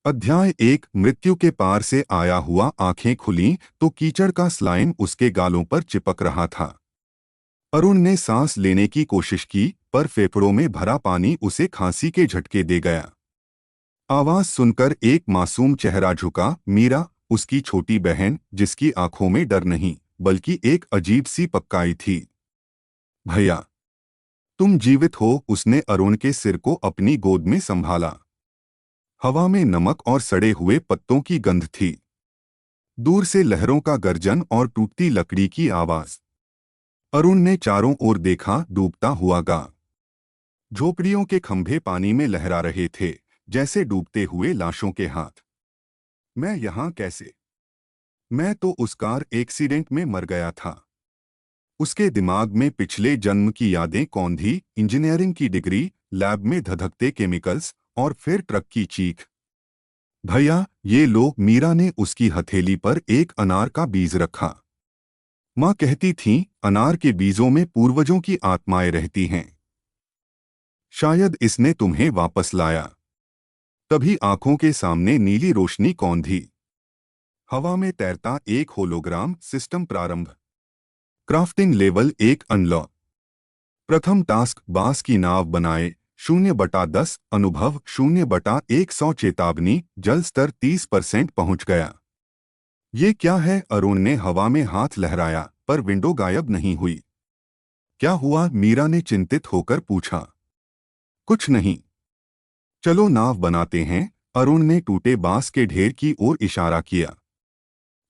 अध्याय 1। मृत्यु के पार से आया हुआ। आंखें खुलीं तो कीचड़ का स्लाइम उसके गालों पर चिपक रहा था। अरुण ने सांस लेने की कोशिश की, पर फेफड़ों में भरा पानी उसे खांसी के झटके दे गया। आवाज सुनकर एक मासूम चेहरा झुका। मीरा, उसकी छोटी बहन, जिसकी आंखों में डर नहीं बल्कि एक अजीब सी पक्काई थी। भैया, तुम जीवित हो। उसने अरुण के सिर को अपनी गोद में संभाला। हवा में नमक और सड़े हुए पत्तों की गंध थी। दूर से लहरों का गर्जन और टूटती लकड़ी की आवाज। अरुण ने चारों ओर देखा। डूबता हुआ गांव। झोपड़ियों के खंभे पानी में लहरा रहे थे, जैसे डूबते हुए लाशों के हाथ। मैं यहाँ कैसे? मैं तो उस कार एक्सीडेंट में मर गया था। उसके दिमाग में पिछले जन्म की यादें कौंधी। इंजीनियरिंग की डिग्री, लैब में धधकते केमिकल्स, और फिर ट्रक की चीख। भैया, ये लो। मीरा ने उसकी हथेली पर एक अनार का बीज रखा। माँ कहती थीं, अनार के बीजों में पूर्वजों की आत्माएं रहती हैं। शायद इसने तुम्हें वापस लाया। तभी आंखों के सामने नीली रोशनी कौंधी। हवा में तैरता एक होलोग्राम सिस्टम प्रारंभ। Crafting level 1 unlock. प्रथम टास्क, बांस की नाव बनाए। 0/10 अनुभव। 0/100 चेतावनी, जल स्तर 30% पहुंच गया। ये क्या है? अरुण ने हवा में हाथ लहराया, पर विंडो गायब नहीं हुई। क्या हुआ? मीरा ने चिंतित होकर पूछा। कुछ नहीं। चलो नाव बनाते हैं। अरुण ने टूटे बांस के ढेर की ओर इशारा किया।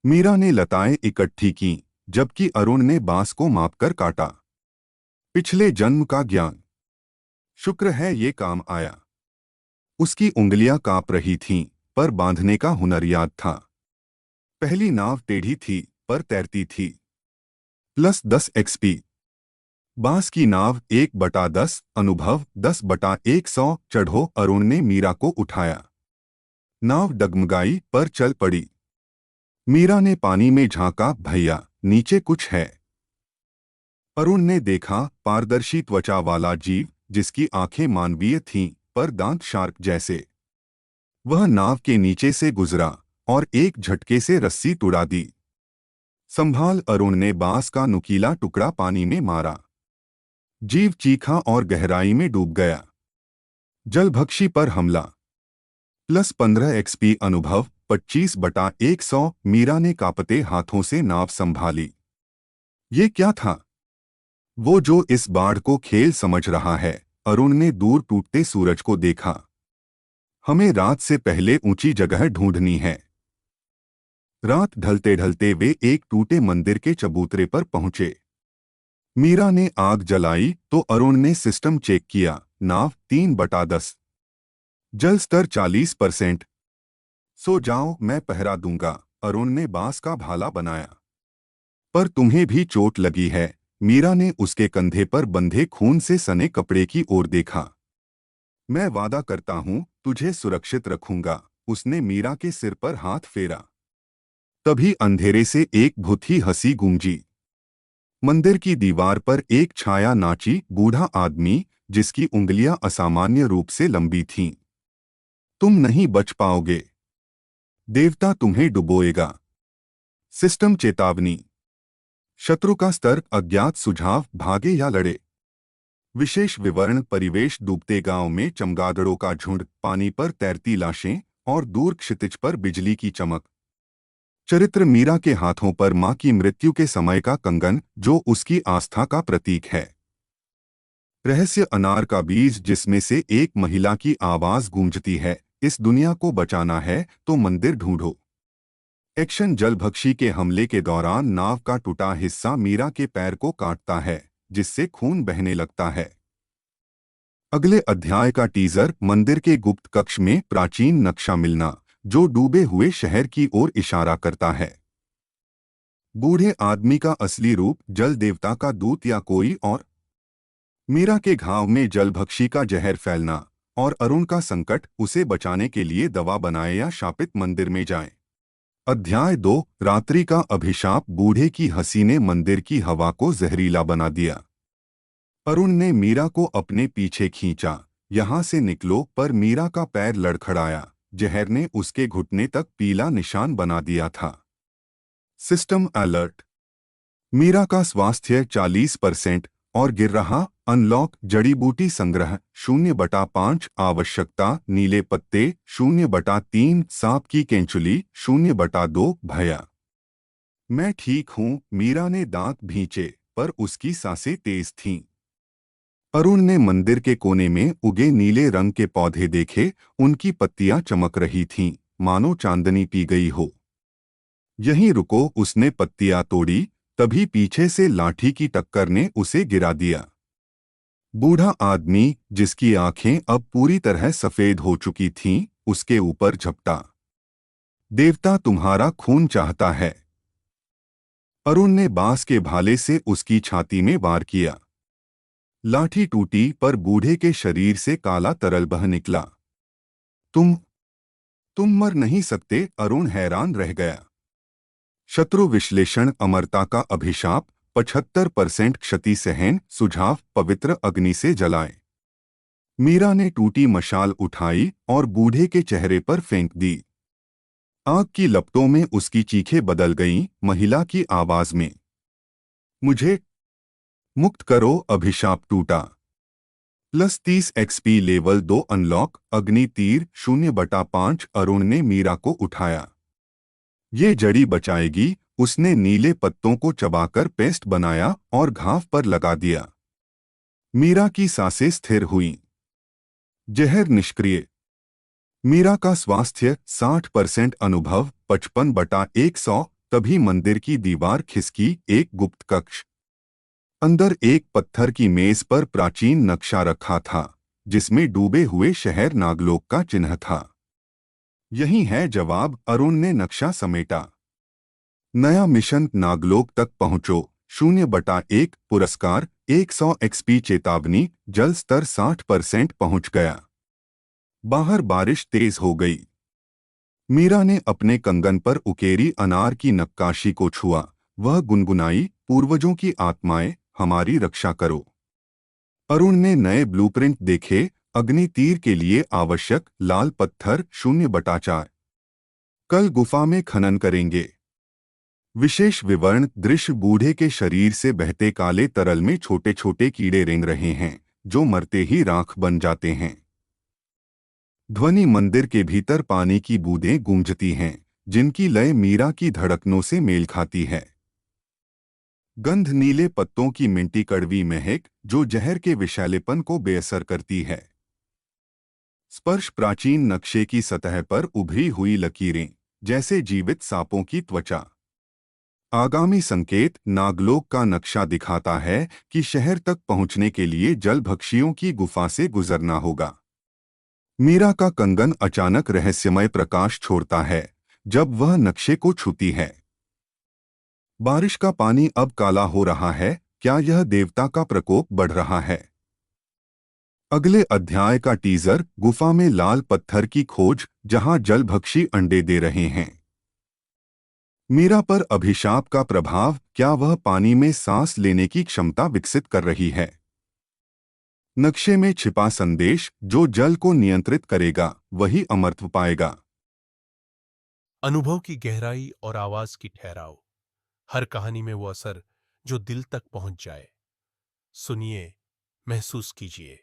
मीरा ने लताएं इकट्ठी कीं, जबकि अरुण ने बांस को मापकर काटा। पिछले जन्म का ज्ञान। शुक्र है ये काम आया। उसकी उंगलियां कांप रही थीं, पर बांधने का हुनर याद था। पहली नाव टेढ़ी थी, पर तैरती थी। +10 XP। बांस की नाव 1/10 अनुभव। 10/100 चढ़ो। अरुण ने मीरा को उठाया। नाव डगमगाई, पर चल पड़ी। मीरा ने पानी में झांका। भैया, नीचे कुछ है। अरुण ने देखा। पारदर्शी त्वचा वाला जीव, जिसकी आंखें मानवीय थीं, पर दांत शार्क जैसे। वह नाव के नीचे से गुजरा और एक झटके से रस्सी तुड़ा दी। संभाल। अरुण ने बांस का नुकीला टुकड़ा पानी में मारा। जीव चीखा और गहराई में डूब गया। जलभक्षी पर हमला। +15 XP अनुभव। 25/100। मीरा ने कांपते हाथों से नाव संभाली। ये क्या था? वो जो इस बाढ़ को खेल समझ रहा है। अरुण ने दूर टूटते सूरज को देखा। हमें रात से पहले ऊंची जगह ढूंढनी है। रात ढलते ढलते वे एक टूटे मंदिर के चबूतरे पर पहुंचे। मीरा ने आग जलाई तो अरुण ने सिस्टम चेक किया। नाव 3/10। जल स्तर 40%। सो जाओ, मैं पहरा दूंगा। अरुण ने बांस का भाला बनाया। पर तुम्हें भी चोट लगी है। मीरा ने उसके कंधे पर बंधे खून से सने कपड़े की ओर देखा। मैं वादा करता हूं, तुझे सुरक्षित रखूंगा। उसने मीरा के सिर पर हाथ फेरा। तभी अंधेरे से एक भूती हंसी गूंजी। मंदिर की दीवार पर एक छाया नाची। बूढ़ा आदमी, जिसकी उंगलियां असामान्य रूप से लंबी थीं। तुम नहीं बच पाओगे। देवता तुम्हें डुबोएगा। सिस्टम चेतावनी। शत्रु का स्तर अज्ञात। सुझाव, भागे या लड़े। विशेष विवरण। परिवेश, डूबते गांव में चमगादड़ों का झुंड, पानी पर तैरती लाशें, और दूर क्षितिज पर बिजली की चमक। चरित्र, मीरा के हाथों पर मां की मृत्यु के समय का कंगन, जो उसकी आस्था का प्रतीक है। रहस्य, अनार का बीज, जिसमें से एक महिला की आवाज गूंजती है, इस दुनिया को बचाना है तो मंदिर ढूंढो। एक्शन, जलभक्षी के हमले के दौरान नाव का टूटा हिस्सा मीरा के पैर को काटता है, जिससे खून बहने लगता है। अगले अध्याय का टीजर। मंदिर के गुप्त कक्ष में प्राचीन नक्शा मिलना, जो डूबे हुए शहर की ओर इशारा करता है। बूढ़े आदमी का असली रूप, जल देवता का दूत या कोई और। मीरा के घाव में जलभक्षी का जहर फैलना, और अरुण का संकट, उसे बचाने के लिए दवा बनाए या शापित मंदिर में जाएं। अध्याय 2। रात्रि का अभिशाप। बूढ़े की हंसी ने मंदिर की हवा को जहरीला बना दिया। अरुण ने मीरा को अपने पीछे खींचा। यहाँ से निकलो। पर मीरा का पैर लड़खड़ाया, जहर ने उसके घुटने तक पीला निशान बना दिया था। System alert. मीरा का स्वास्थ्य 40% और गिर रहा। अनलॉक जड़ी बूटी संग्रह 0/5 आवश्यकता नीले पत्ते 0/3 सांप की केंचुली 0/2 भया। मैं ठीक हूँ, मीरा ने दांत भींचे, पर उसकी सांसें तेज थीं। अरुण ने मंदिर के कोने में उगे नीले रंग के पौधे देखे। उनकी पत्तियां चमक रही थीं, मानो चांदनी पी गई हो। यहीं रुको, उसने पत्तियां तोड़ी। तभी पीछे से लाठी की टक्कर ने उसे गिरा दिया। बूढ़ा आदमी, जिसकी आंखें अब पूरी तरह सफेद हो चुकी थीं, उसके ऊपर झपटा। देवता तुम्हारा खून चाहता है। अरुण ने बांस के भाले से उसकी छाती में वार किया। लाठी टूटी, पर बूढ़े के शरीर से काला तरल बह निकला। तुम तुम मर नहीं सकते, अरुण हैरान रह गया। शत्रु विश्लेषण अमरता का अभिशाप 75% क्षति सहन सुझाव पवित्र अग्नि से जलाए। मीरा ने टूटी मशाल उठाई और बूढ़े के चेहरे पर फेंक दी। आग की लपटों में उसकी चीखें बदल गईं, महिला की आवाज में। मुझे मुक्त करो, अभिशाप टूटा। +30 XP लेवल 2 अनलॉक अग्नि तीर 0/5। अरुण ने मीरा को उठाया। ये जड़ी बचाएगी। उसने नीले पत्तों को चबाकर पेस्ट बनाया और घाव पर लगा दिया। मीरा की सांसें स्थिर हुईं। जहर निष्क्रिय। मीरा का स्वास्थ्य 60%। अनुभव 55/100। तभी मंदिर की दीवार खिसकी। एक गुप्त कक्ष। अंदर एक पत्थर की मेज पर प्राचीन नक्शा रखा था, जिसमें डूबे हुए शहर नागलोक का चिन्ह था। यही है जवाब, अरुण ने नक्शा समेटा। नया मिशन नागलोक तक पहुंचो 0/1 पुरस्कार 100 XP चेतावनी जल स्तर 60% पहुंच गया। बाहर बारिश तेज हो गई। मीरा ने अपने कंगन पर उकेरी अनार की नक्काशी को छुआ। वह गुनगुनाई, पूर्वजों की आत्माएं, हमारी रक्षा करो। अरुण ने नए ब्लूप्रिंट देखे। अग्नि तीर के लिए आवश्यक लाल पत्थर 0/4। कल गुफा में खनन करेंगे। विशेष विवरण दृश्य बूढ़े के शरीर से बहते काले तरल में छोटे छोटे कीड़े रेंग रहे हैं, जो मरते ही राख बन जाते हैं। ध्वनि मंदिर के भीतर पानी की बूंदें गूंजती हैं, जिनकी लय मीरा की धड़कनों से मेल खाती है। गंध नीले पत्तों की मिंटी कड़वी महक, जो जहर के विषैलेपन को बेअसर करती है। स्पर्श प्राचीन नक्शे की सतह पर उभरी हुई लकीरें, जैसे जीवित सांपों की त्वचा। आगामी संकेत नागलोक का नक्शा दिखाता है कि शहर तक पहुंचने के लिए जलभक्षियों की गुफा से गुजरना होगा। मीरा का कंगन अचानक रहस्यमय प्रकाश छोड़ता है जब वह नक्शे को छूती है। बारिश का पानी अब काला हो रहा है। क्या यह देवता का प्रकोप बढ़ रहा है? अगले अध्याय का टीजर गुफा में लाल पत्थर की खोज, जहां जलभक्षी अंडे दे रहे हैं। मीरा पर अभिशाप का प्रभाव, क्या वह पानी में सांस लेने की क्षमता विकसित कर रही है? नक्शे में छिपा संदेश, जो जल को नियंत्रित करेगा वही अमरत्व पाएगा। अनुभव की गहराई और आवाज की ठहराव, हर कहानी में वो असर जो दिल तक पहुंच जाए। सुनिए, महसूस कीजिए।